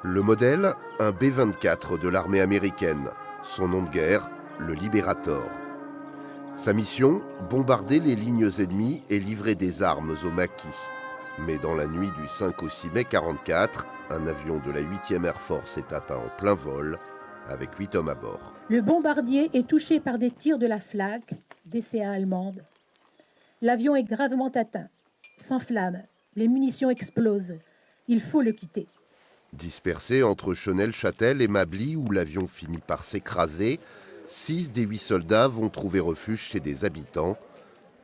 Le modèle, un B-24 de l'armée américaine. Son nom de guerre, le Liberator. Sa mission, bombarder les lignes ennemies et livrer des armes aux maquis. Mais dans la nuit du 5 au 6 mai 1944, un avion de la 8e Air Force est atteint en plein vol, avec 8 hommes à bord. Le bombardier est touché par des tirs de la Flak, DCA allemande. L'avion est gravement atteint, s'enflamme, les munitions explosent. Il faut le quitter. Dispersés entre Chenel-Châtel et Mably, où l'avion finit par s'écraser, 6 des 8 soldats vont trouver refuge chez des habitants.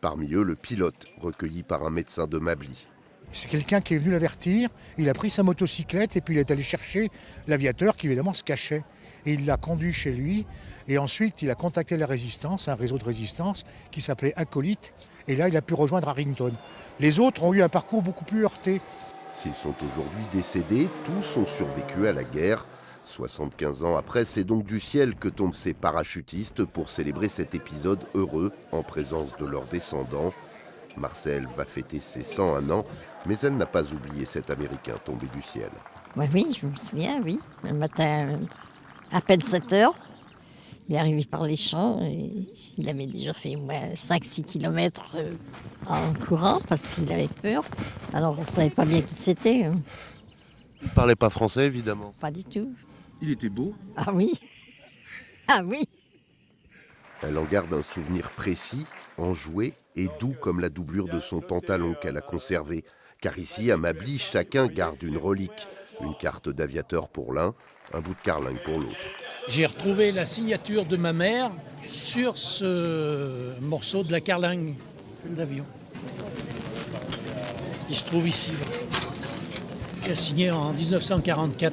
Parmi eux, le pilote, recueilli par un médecin de Mably. C'est quelqu'un qui est venu l'avertir, il a pris sa motocyclette et puis il est allé chercher l'aviateur qui évidemment se cachait. Et il l'a conduit chez lui et ensuite il a contacté la résistance, un réseau de résistance qui s'appelait Acolyte. Et là il a pu rejoindre Harrington. Les autres ont eu un parcours beaucoup plus heurté. S'ils sont aujourd'hui décédés, tous ont survécu à la guerre. 75 ans après, c'est donc du ciel que tombent ces parachutistes pour célébrer cet épisode heureux en présence de leurs descendants. Marcel va fêter ses 101 ans, mais elle n'a pas oublié cet Américain tombé du ciel. Oui, je me souviens, oui. Le matin, à peine 7 heures, il est arrivé par les champs et il avait déjà fait 5-6 kilomètres en courant parce qu'il avait peur. Alors on ne savait pas bien qui c'était. Il ne parlait pas français, évidemment. Pas du tout. Il était beau. Ah oui. Ah oui. Elle en garde un souvenir précis, enjoué et doux comme la doublure de son pantalon qu'elle a conservé. Car ici, à Mably, chacun garde une relique. Une carte d'aviateur pour l'un, un bout de carlingue pour l'autre. J'ai retrouvé la signature de ma mère sur ce morceau de la carlingue d'avion. Il se trouve ici, qui a signé en 1944.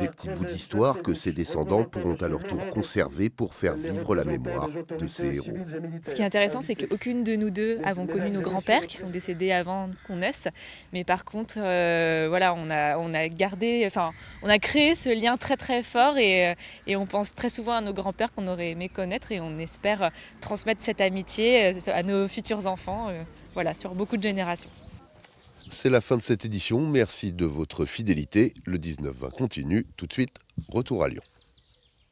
Des petits bouts d'histoire que ses descendants pourront à leur tour conserver pour faire vivre la mémoire de ces héros. Ce qui est intéressant, c'est qu'aucune de nous deux avons connu nos grands-pères qui sont décédés avant qu'on naisse. Mais par contre, on a créé ce lien très très fort et on pense très souvent à nos grands-pères qu'on aurait aimé connaître et on espère transmettre cette amitié à nos futurs enfants, sur beaucoup de générations. C'est la fin de cette édition, merci de votre fidélité. Le 19-20 continue, tout de suite, retour à Lyon.